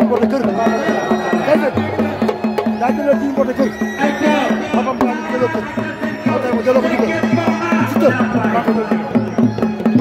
mbote kër Tyson daa jëlee ji mbote kër papam daa jëlee kër moo tax ma jëlee ko ci kër Siteu maa ko jël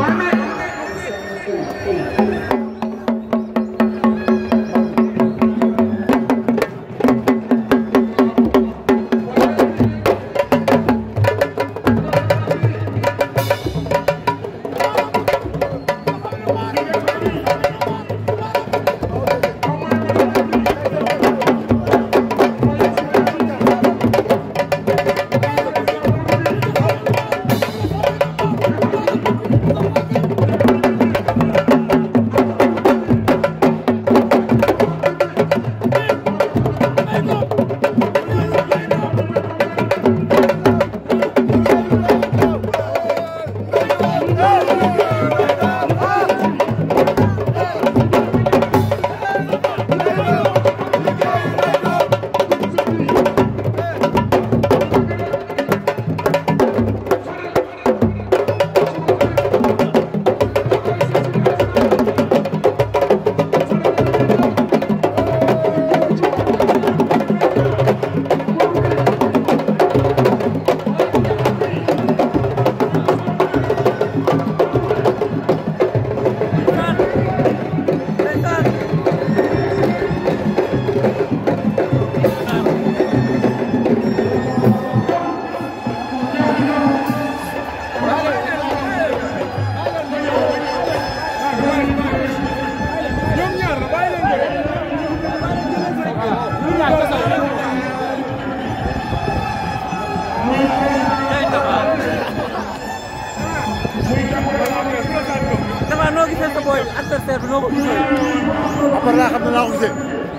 noo gisee sa booy adversaire bi noo ko gisee. après laa xam ne naa ko gisee.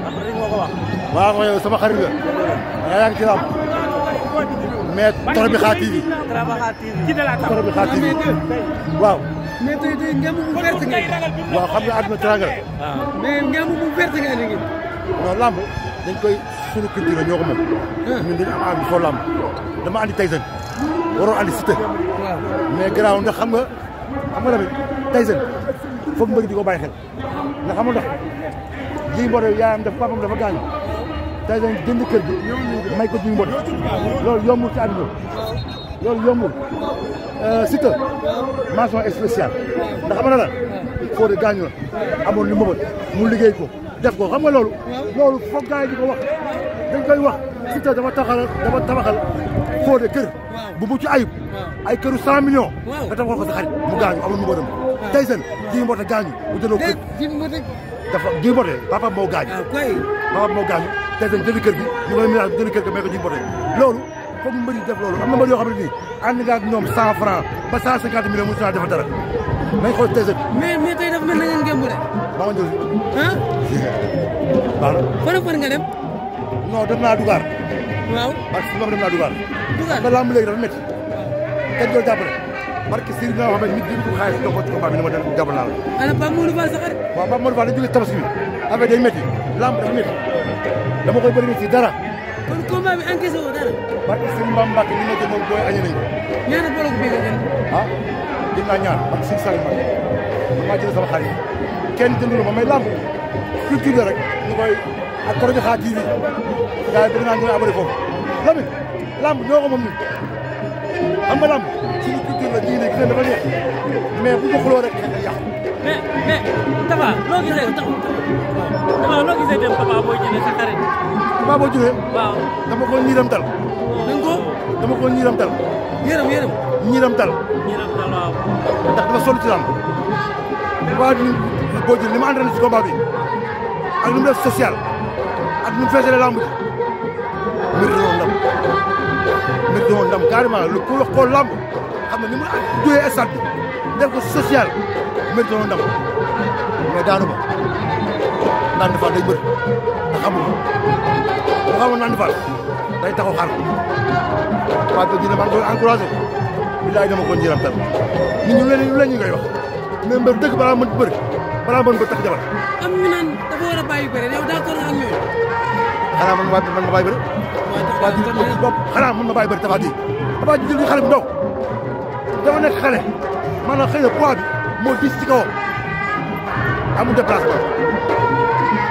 après moo ko wax. waaw mooy yow sama xarit la. yaa ngi ci lamb. mais Toro bi Xaar TV. Toro bi Xaar TV waaw. mais tey ngeen mu verte ngeen. waaw xam nga àdduna teraanga la. mais ngeen mu verte ngeen ni ngeen. non lamb dañ koy sunu culture ñoo ko moom. ñun dañu am ànd foo lamb dama andi Tyson waroo andi Siteu. waaw mais garaaw ndax xam nga tamit Tyson foog mbëri di ko bàyyi xel ndax xam nga ndax Gris Bordeaux yaayam def papam dafa gaañu Tyson jënd kër gi may ko Gris Bordeaux loolu yombul ci àdduna loolu yombul Siteu mention spéciale ndax xam nga lan foo de gaañu la amoon lu mëbët mu liggéey ko def ko xam nga loolu foog gars yi di ko wax dañ koy wax Siteu dafa tabaxal foo de kër bu mucc ayib ay këru 100 millions nga tabaxal ko sa xarit mu gaañu amul mu bëram Tyson Gris Bordeaux gaañu mu jëloo kër dafa Gris Bordeaux papa moo gaañu Tyson jënd kër gi ñu koy mirage jënd kër gi may ko Gris Bordeaux loolu foog mbëri def loolu am na mbëri yoo xam ne nii ànd nga ak ñoom 100 francs ba 150 millions mu si defal dara nañ xool Tyson mais tey dafa mel na ngeen ngémbu de maa ngi ah baax na fan nga dem non dem naa Dugar waaw parce que moom dem naa Dugar Dugar ba lamb léegi dafa métti kenn doon jàppale parce que si nga xam ne nit ñi ko xaalis jox ko ci combat bi ne ma jàppal naa la ana Pape Modou Fall sa xarit waaw Pape Modou Fall dañu jógee tabaski bi affaire day métti lamb dafa métti dama koy bëri ci dara kon combat bi encaissé woo dara parce que Serigne Mbam Mbacke li nekk moom booy añe nañu ñaata bolok bi nga gën ah jël naa ñaar ak 600 man maa jël sama xarit kenn jëndul ma may lamb culture la rek ñu koy ak Toro bi Xaar TV gars yi bëgg naa ñu abonné foofu Lamine lamb ñoo ko moom ñun xam nga lamb suñu culture la ñii ne gis dafa neex mais bu ñu xuloo rek xëy na yàqu mais Tapha loo gisee dem Papa Boy Djiné sa xarit. Papa Boy Djiné waaw dama ko ñiiram tal dama ko ñiiram tal ñiiram tal waaw. ndax dafa sonn ci lamb Papa Boy Djiné li ma entraîné ci combat bi ak lu mu def social ak nu mu feesale lamb ji mérite woon ndam carrément lu ku wax ko lamb xam ne ni mu jógee stade bi def ko social mérite woon ndam mais daanu ba Ndande Fall day mbër te xamul bu xamul Ndande Fall day taxaw xaar Papa Boy Djiné maa ngi koy encouragé bilaay dama ko njiram tal nit ñu leen ñu koy wax mais mbër dëgg balaa mën bëri balaa mën ba tax jabar am ñu naan dafa war a bàyyi bëre yow d'accord ak ñooñu xanaa man ma bàyyi bëri xanaa mën ma bàyyi bëri Tapha Tine jël xale bu ndaw dafa nekk xale maanaam xëy na poids bi moo diis ci kawam amul déplacement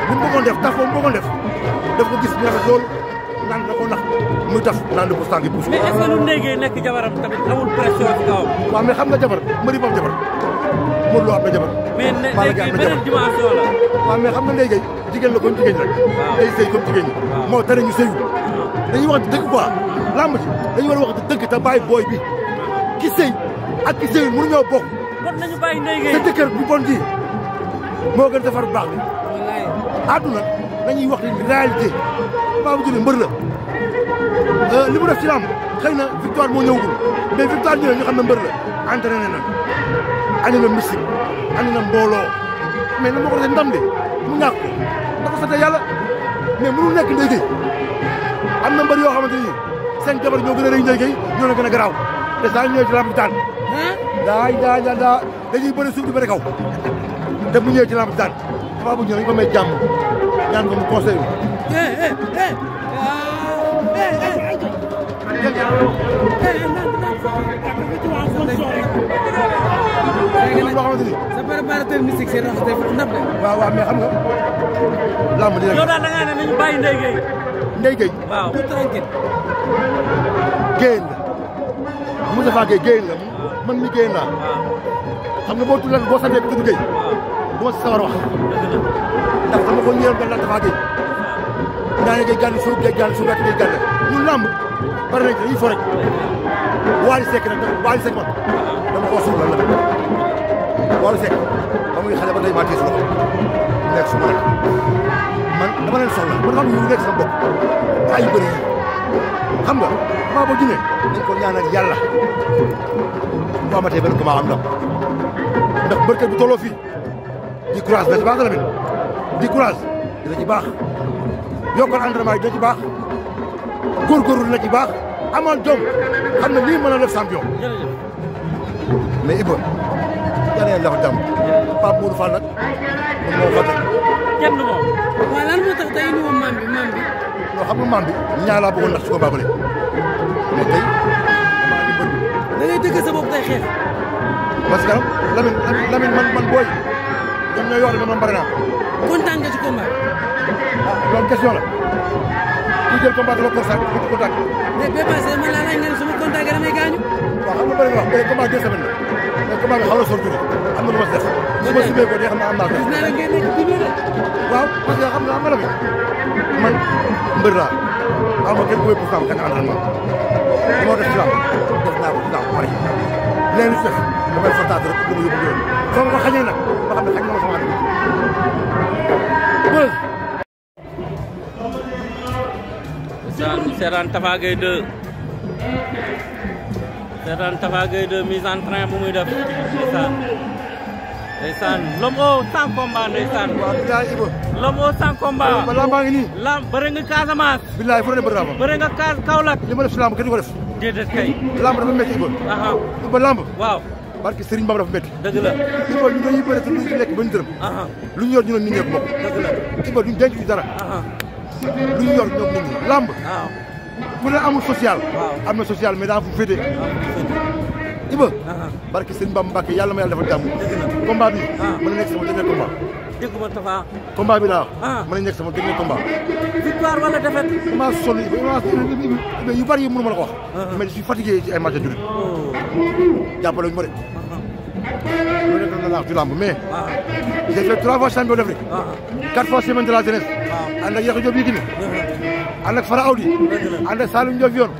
bu li mu bëggoon def taf boobu mu bëggoon def ko gis ñu rafet loolu naan da ko nax muy taf naan de pour cent gi pousse. mais est-ce que lu ndéygee nekk jabaram tamit amul pression ci kawam. waaw mais xam nga jabar mëri ba am jabar Modou Lo am na jabar. mais léegi beneen dimension la. waaw mais xam nga léegi jigéen la comme jigéen ñi rek. waaw day sëy comme jigéen ñi. moo tere ñu sëyu. dañuy wax dëgg quoi lamb ji dañu war a wax dëgg te bàyyi booy bi ki sëy ak ki sëyul mënuñoo bokk. kon nañu bàyyi ndéygee. sa jëkkër bu bon ji moo gën defar bu baax bi. àdduna dañuy wax ni réalité Babou Diouf mbër la li mu def ci lamb xëy na victoire moo ñëwagul mais victoire ñëwee ñu xam ne mbër la entraîné na andi na mystique andi na mbooloo mais na ma ko defee ndam de mu ñàkk ko da ko sant yàlla mais mënul nekk Ndeye Gueye am na mbër yoo xamante ni seen jabar ñoo gën a rëy Ndeye Gueye ñoo la gën a garaaw te saa ñëwee ci lamb bi daan daa dañuy bëri suuf di bëri kaw te bu ñëwee ci lamb bi daan dafa bëgg ñu ko may jàmm ñaan ko mu conseil loo xamante ni sa préparateur mystique seen wax def ndam de. waaw mais xam nga lamb di yow daal da ngaa ne nañu bàyyi ndéygee. Ndeye Gueye waaw tout tranquille. géyeen la Moustapha Gueye géyeen la man mi géyeen laa xam nga boo tuddee boo santee tudd Gueye du ma si sawar wax ndax dama ko ñëwoon ba Moustapha Gueye ñaane Gueye gànn suuf Gueye gànn suuf gàtt Gueye gànn ñun lamb bari nañ dañuy fo rek Wally Seck nag Wally Seck man dama koo suul la Wally Seck ba muy xale ba tey maa téye su loxo nekk su ma rek man dama leen soxla man xam nga ñu nekk sama bopp ay yu bëri yi xam nga maa ba junne dañ ko ñaanal yàlla bu amatee benn ko maa am ndam ndax bërkat bu tolloo fii di courage dina ci baax tamit di courage dina ci baax yokkal entraînement yi dina ci baax góorgóorlu dina ci baax amal jom xam ne lii mën a def champion mais Iba yàlla yàlla dafa jàmm Pape Modou Fall nag moom moo fa teg kenn du moom. waaw lan moo tax tey indi woon maam bi. non xam nga maam bi ñaar laa bëggoon ndax su ko baabalee mais tey dama andi mbër bi. da ngay dëgg sa bopp tey xeex. parce que Lamine man booy ñoom ñooy wax ne man bari naa. kontaan nga ci combat bi. ah loolu question la ku jël combat dafa kontaan ku kontaan. mais bee passé man laa laaj nga ne su ma kontaan nga damay gaañu. waaw xam nga bëri na wax mais combat 2 semaines la mais combat bi xaw na sori tuuti am na lu ma si def. su ma simee ko dee xam naa am naa ko. gis naa la ngay nekk ci biir de. waaw parce que xam nga am na la man mbër laa aw ma kenn ku may pour femme kenn entraînement li ma def ci làmb def naa ko ci làmb pare léegi li ci def damay fortaatu rek dama yóbbu yoon soo ma ko xañee nag ma xam ne xañ na ma sama ànd bës seetaan Tapha Gueye 2 seetaan Tapha Gueye 2 mise en train bu muy def ndeysaan l'homme au sans combat ndeysaan. waaw bilaay Iba l'homme au sans combat. ba lambaa ngi nii bëre nga Casamance. bilaay fu ne bëri naa fa bëre nga Kaolack. li ma def si lamb kenn du ko def déedéet kay. lamb dafa métti Iba Iba lamb waaw barke Serigne Bamba dafa métti dëgg la. Iba ñu dañuy bëri te duñ ci lekk ba ñu dërëm lu ñu yor ñu ne nit ñee ko bokk dëgg la. Iba duñ denc ci dara lu ñu yor ñoom nit ñi lamb waaw ku ne amul social waaw am na social mais daa fu féete Iba barke Serigne Bamba Mbacke yàlla ma yàlla defal jàmm dëgg la. combat bi mën na nekk sama dernier combat dégguma Tapha. combat bi laa mën na nekk sama dernier combat victoire wala défaite. damaa sonn Iba yu bari yi mënu ma la ko wax mais je suis fatigué ci ay match jurit jàppale ñu ma de loolu nekk na laax ci lamb mais j'ai fait 3 fois champion d'Afrique 4 fois semaine de la jeunesse ànd ak Yakhya Diop Yékini ànd ak Fara Audi ànd ak Saloum Diop yoon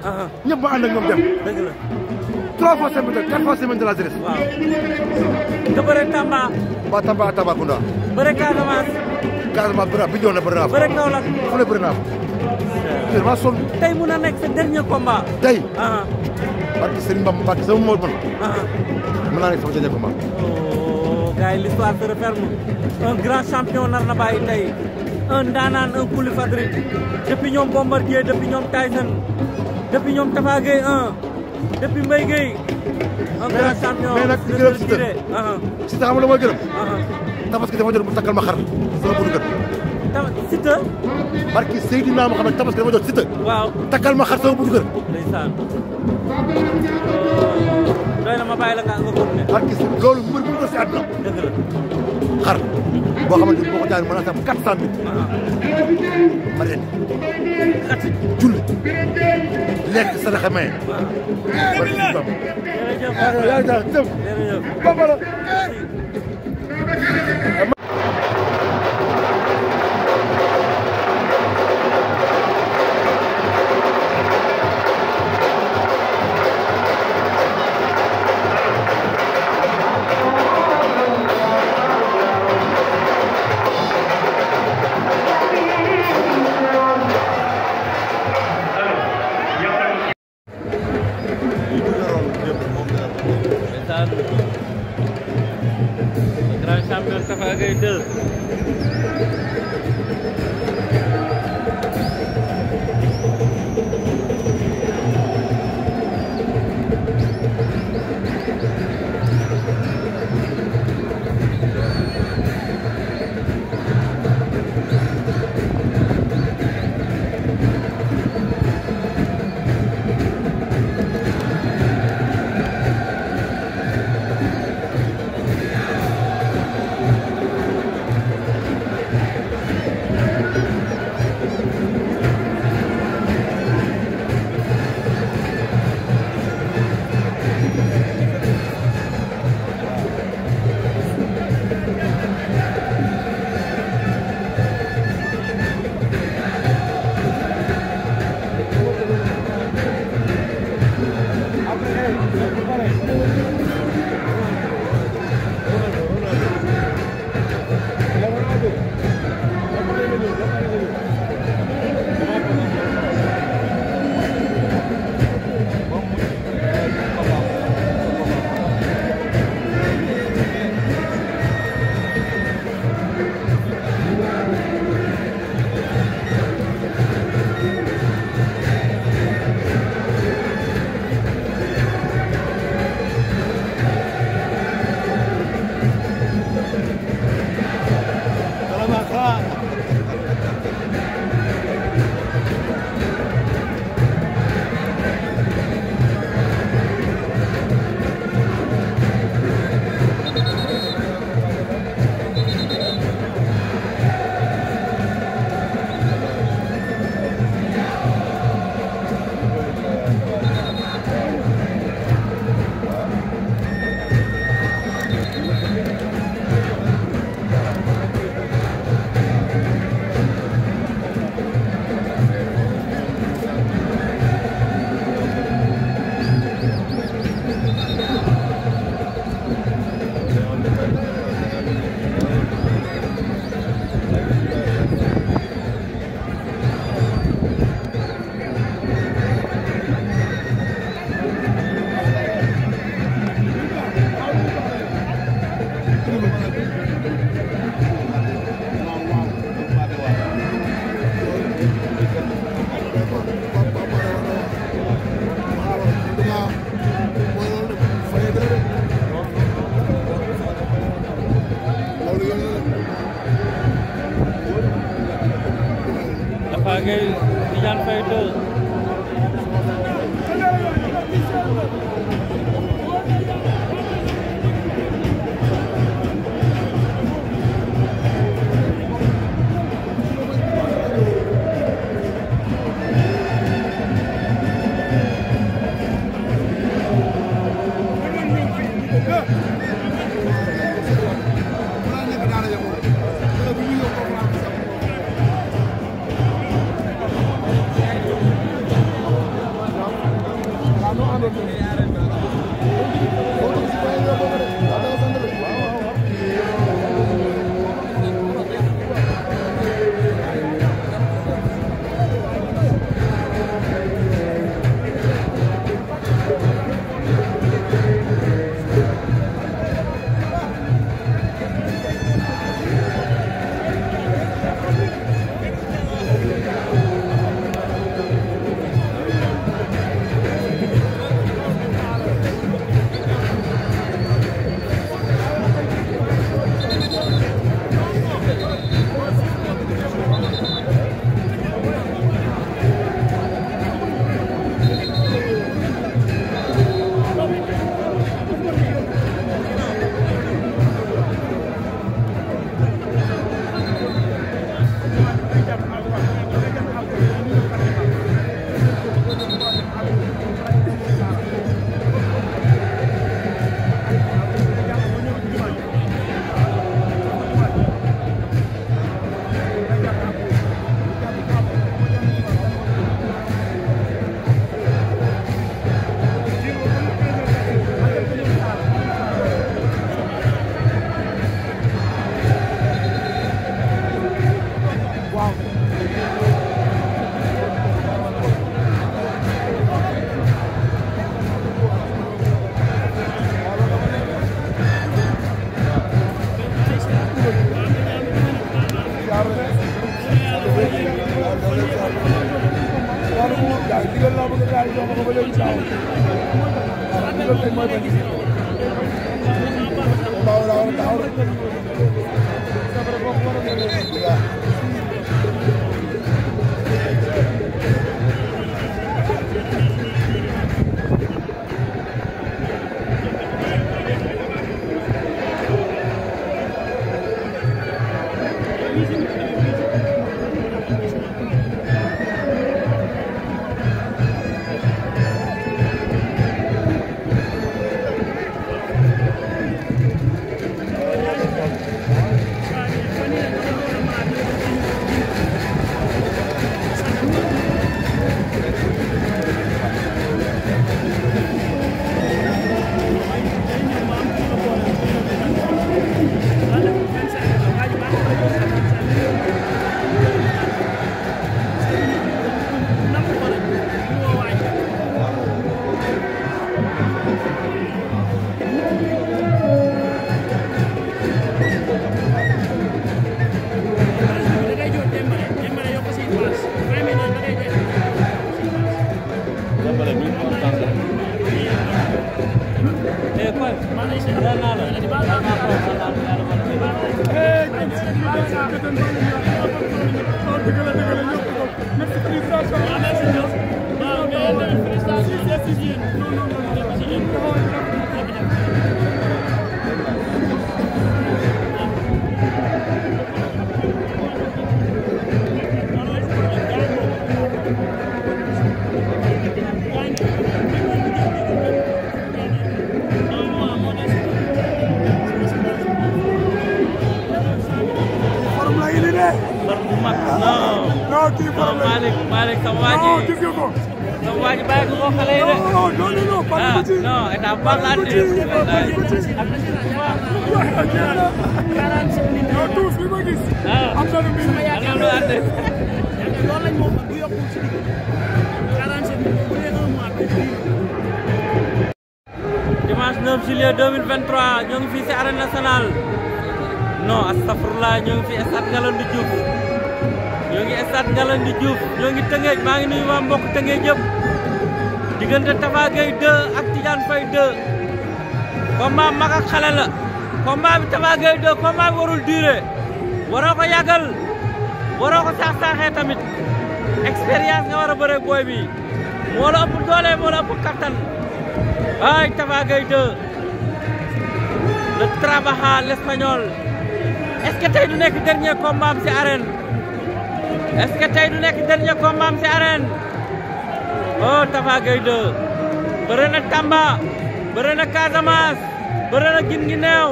ñëpp ma ànd ak ñoom dem dëgg la. 3 fois semaine 4 fois semaine de la jeunesse waaw. nga bëre Tamba. ba Tamba ak Tambacounda bëre Casamance. Casamance bëri naa bi joon na bëri naa fa bëre Kaolack. fu ne bëri naa fa maa sonn tey mun a nekk sa dernier combat. tey barke Serigne Bamba Mbacke sama moo man mën naa nekk sama dernier combat gars yi l'histoire se referme un grand champion nar na bàyyi tey un ndaanaan un Coly Fadri depuis ñoom Bombardier depuis ñoom Tyson depuis ñoom Tapha Gueye 1 depuis Mbaye Gueye un grand champion. mais nag di gërëm Siteu xam nga la mooy gërëm tabaski dafa jot mu takkal ma xar sama buntu kër Siteu barke Seydina Muhammad tabaski dafa jot Siteu waaw takkal ma xar sama buntu kër ndeysaan doy na ma bàyyi la nga continuer barke loolu mbër bu mu doon si àdduna dëgg la xar boo xamante ni boo ko jaayee mën naa sax 400 000 ma ren julli lekk saraxe maye Le grand champion Tapha Gueye 2. Tapha Gueye Tidiane Faye 2. Malik sama waji. Sama waji bàyyi ko xale yi de. Non, état baax la andi. Dimanche 9 juillet 2023 ñoo ngi fii ci arène nationale. Non, astafurlah ñoo ngi fi stade Ngalandou Diouf. ñoo ngi stade Ngalandou Diouf ñoo ngi Tëngéej maa ngi nuyu waa mbokk Tëngéej yëpp diggante Tapha Gueye 2 ak Tidiane Faye 2 combat mag ak xale la combat bi Tapha Gueye 2 combat bi warul durer waroo ko yàggal waroo ko saax-saaxee tamit expérience nga war a bëre booy bi moo la ëpp doole moo la ëpp kattan ay Tapha Gueye 2 le trabaja l'espagnol est-ce que tey du nekk dernier combat am ci arène est-ce que tey du nekk dernier combat am ci arène oh Tapha Gueye 2 bëre na Tamba bëre na Casamance bëre na Guinguinéo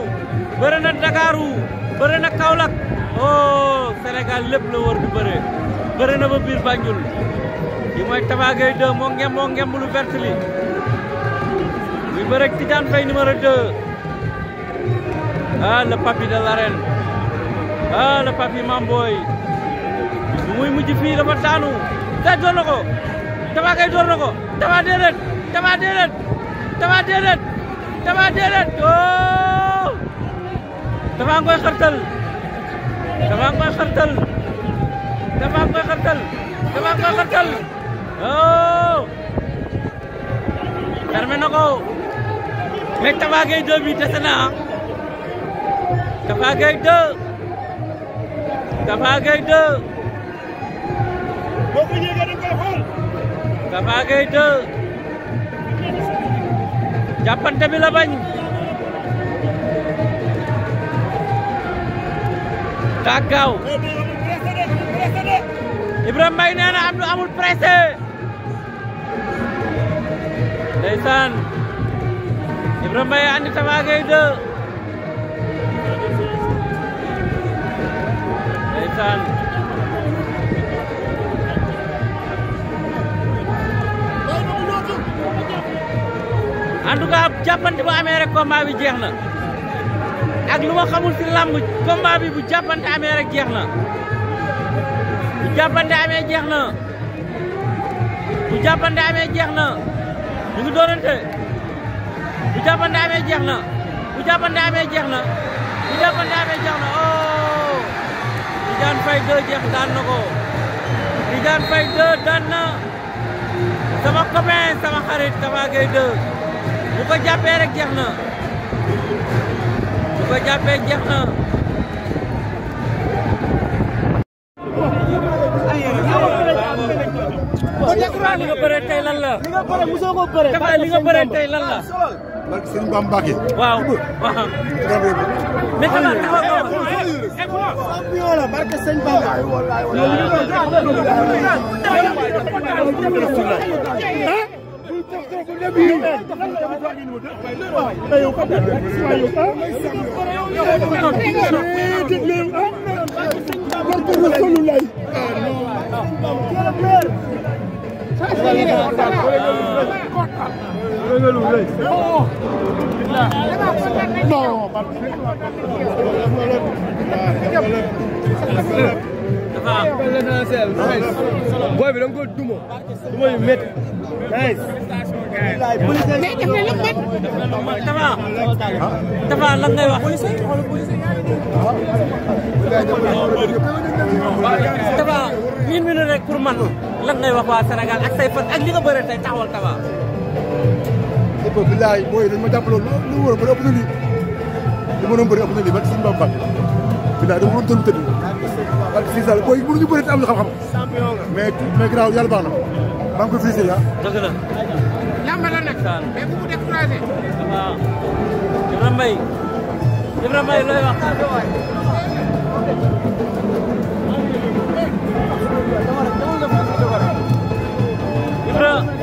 bëre na Dakarou bëre na Kaolack oh Sénégal lépp la wër di bëre bëre na ba biir Banjul yi mooy Tapha Gueye 2 moo ngem lu vert li muy bëre ak Tidiane Faye numéro 2 ah le papi de l'arène ah le papi Mamboy muy mujj fii dafa daanu da door na ko Tapha Gueye door na ko Tapha déedéet Tapha déedéet Tapha déedéet Tapha déedéet oh Tapha ngoy xartal Tapha ngoy xartal Tapha ngoy xartal Tapha ngoy xartal oh fermé na ko mais Tapha Gueye 2 bi dese na Tapha Gueye 2 Tapha Gueye 2 Tapha Gueye 2 jàppante bi la bañ daa gaaw Ibrahima Mbaye nee na amul pressé ndeysaan Ibrahima Mbaye andi Tapha Gueye 2 ndeysaan en tout cas jàppante bu amee rek combat bi jeex na ak lu ma xamul ci làmb combat bi bu jàppante amee rek jeex na bu jàppante amee jeex na bu jàppante amee jeex na ñu ngi doonante bu jàppante amee jeex na bu jàppante amee jeex na bu jàppante amee jeex na oh Tidiane Faye 2 jeex daan na ko Tidiane Faye 2 daan na sama copain sama xarit Tapha Gueye 2 bu ko jàppee rek jeex na bu ko jàppee jeex na. li nga bëree tey lan la. li nga bëree mosoo ko bëree. Tapha li nga bëree tey lan la. barke Sëñ Bamba Mbacke. waaw waaw. mais Tapha taxaw champion la barke Sëñ Bamba. boy bi da nga ko duma yu métti. Tapha lan ngay wax. Tapha une minute rek pour man lan ngay wax waa Sénégal ak say fan ak li nga bëre tey taxawal Tapha. dëgg la bilaay booy dañ ma jàppaloon lu wóor ba ëpp na lii li ma doon bëri ëpp na lii ba Sëñ Bamba bilaay dama doon tënk tënk parce que fii sax booy mënuñu bëri te am na xam-xam mais grave yàlla baax na maa ngi koy félicité ah. dëgg la. lamba la nag mais bu mu découragé. waaw. Ibrahima Mbaye looy wax. Ibrahima.